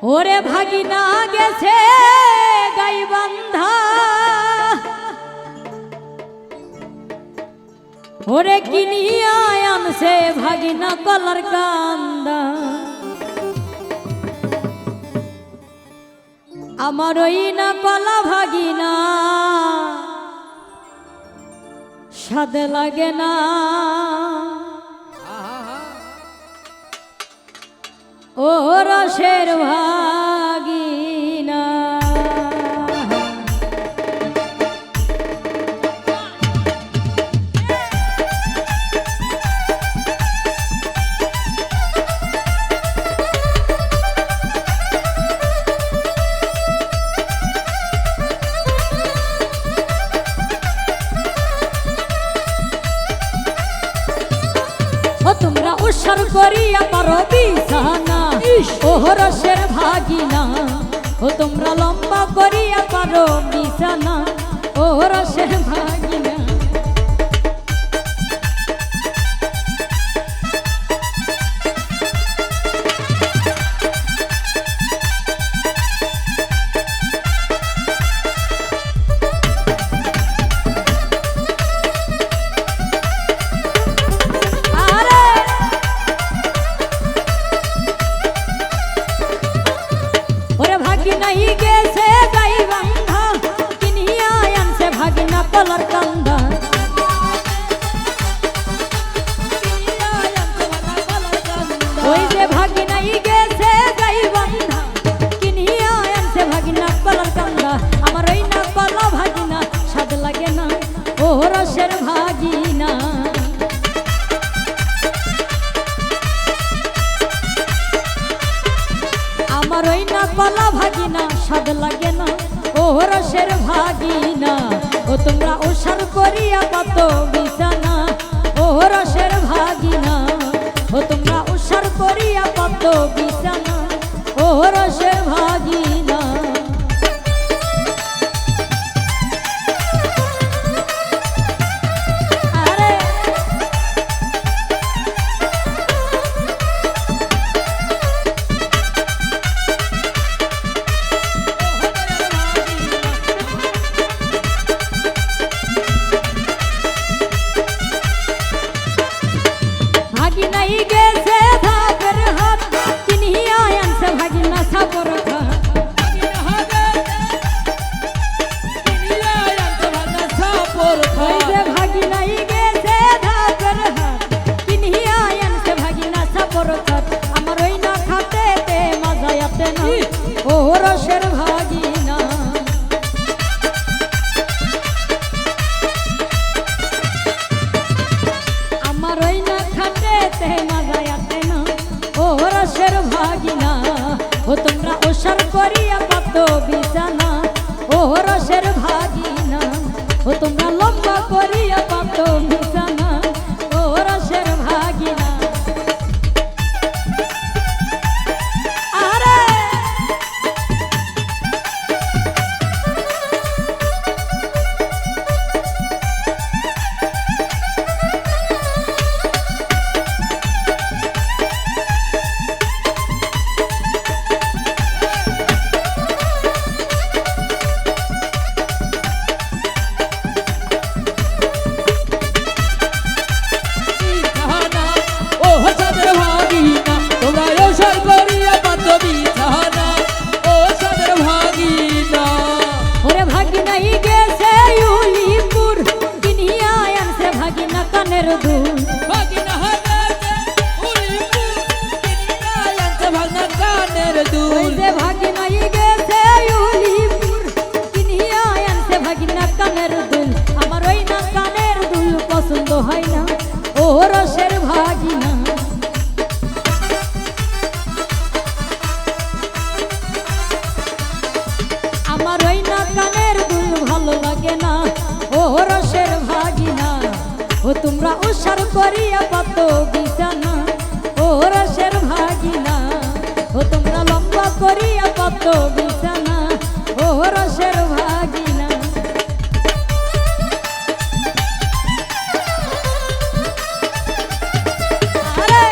ওরে ভাগিনা গেছে গাইবান্ধা, ওরে কিনিয়া আনছে ভাগিনা কলার কান্দা। আমার ওই না কলা ভাগিনা স্বাদ লাগে না, ও রসের ভাগিনা। ও তোমরা উৎসর করিয়া পারো বিছানা, ও রসের ভাগিনা। ও তোমরা লম্বা করিয়া পারো বিছানা, ও রসের ভাগিনা। নাই গেছে গাইবান্ধা, কিনিয়া আনছে ভাগিনা কলার কান্দা। ওই যে ভাগিনাই গেছে গাইবান্ধা, কিনিয়া আনছে ভাগিনা কলার কান্দা। আমার ওই না কলা ভাগিনা স্বাদ লাগে না, ও রসের ভাগিনা। আমার ওই না কলা ভাগিনা স্বাদ লাগে না, ও রসের ভাগিনা। ও তোমরা ওসার করিয়া কত বিছানা, ও রসের ভাগিনা। ও তোমরা ওসার করিয়া কত বিছানা, ও রসের ভাগিনা। ভাগিনাই গেছে ধাপের হাত, কিনিয়া আনছে ভাগিনা সাপর খাট। ওই যে ভাগিনাই গেছে ধাপের হাত, কিনিয়া আনছে ভাগিনা সাপর খাট। আমার ওই না খাতেতে মজায়াতে না, ও রসের ভাগিনা। আমার ওই না খাতেতে মজায়াতে না, ও রসের ভাগিনা। ও তোমরা ওসার করিয়া কত বিছানা, ও রসের ভাগিনা। ও তোমরা লম্বা করিয়া কত বিছানা, ও রসের ভাগিনা। আরে ওরে ভাগিনাই গেছে উলিপুর, কিনিয়া আনছে ভাগিনা কানের দুল। ওই যে ভাগিনাই গেছে উলিপুর, কিনিয়া আনছে ভাগিনা কানের দুল। আমার ওই না কানের দুল পছন্দ হয় না, ও রসের ভাগিনা। আমার ওই না কানের দুল ভালো লাগে না, ও রসের ভাগিনা। ও তোমরা উসার করিয়া কত বিছানা, ও রসের ভাগিনা। ও তোমরা লম্বা করিয়া কত বিছানা, ও রসের ভাগিনা। আরে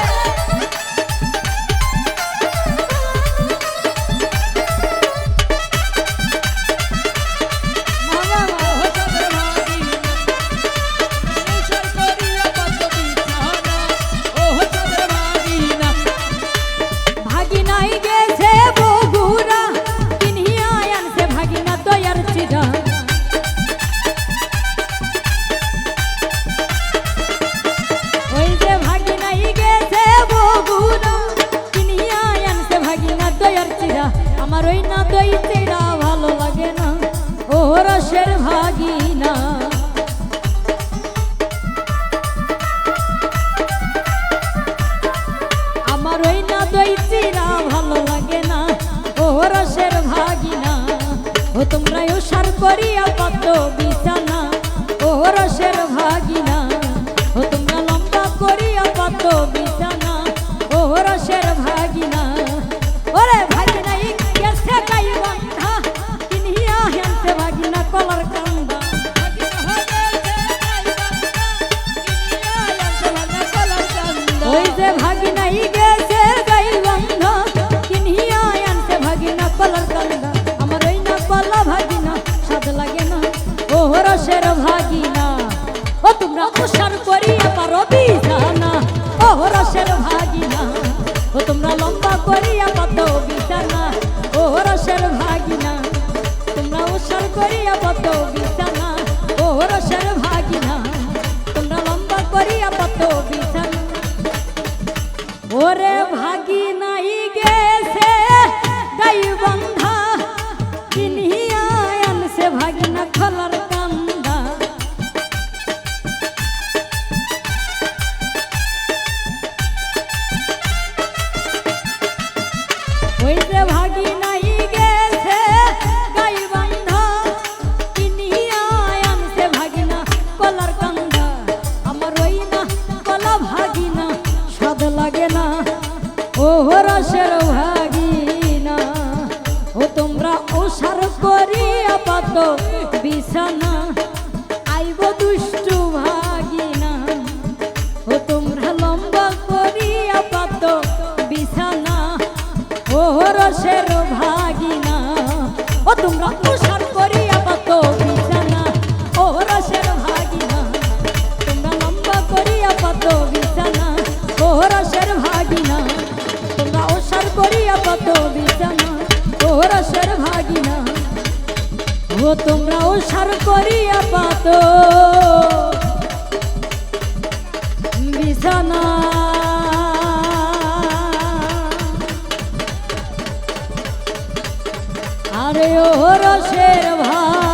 চিরা আমার ওই না দই চিরা ভালো লাগে না ও রসের ভাগিনা আমার ওই না দই চিরা ভালো লাগে না ও রসের ভাগিনা ও তোমরা উসার করিয়া কত বিছানা ও রসের ভাগিনা ও তোমরা লম্বা করিয়া কত বিছানা ও রসের ভাগিনা ওরে ভাগিনা গেছে গাই বন্ধা কিনিয়া হেনতে ভাগিনা কলার কান্দা ওই যে ভাগিনাই গেছে গাই বন্ধা কিনিয়া আনতে ভাগিনা কলার কান্দা আমার ওই না কলা ভাগিনা স্বাদ লাগে না ও রসের ভাগিনা ও তোমরা উসার করিয়া পারো বিছানা ও রসের ভাগিনা ও তোমরা লম্বা করিয়া কত বিছানা ও রসের ভাগিনা তোমরা উসার করিয়া কত বিছানা ও রসের ভাগিনা তোমরা লম্বা করিয়া কত বিছানা ওরে ভাগিনাই গেছে গাই বন্ধা কিনিয়া আনছে ভাগিনা খলার কান্দা ওই যে ভাগিনাই গেছে গাই বন্ধা কিনিয়া আনছে ভাগিনা কলার কান্দা আমার ওই না কলা ভাগিনা স্বাদ লাগে না ও রসের ভাগিনা ও তোমরা ওসার করিয়া পাত বিছানা আইব দুষ্টু ভাগিনা ও তোমরা লম্বা করিয়া পাত বিছানা ও রসের ভাগিনা ও তোমরা ওসার করিয়া পাত বিছানা ও রসের ভাগিনা তোমরা লম্বা করিয়া পাত বিছানা ও রসের ভাগিনা তোমরা ওসার করিয়া পাত বিছানা ও রসের ভাগিনা ও তোমরা ওসার করিয়া পাত বিছানা আরে ও রসের ভাগিনা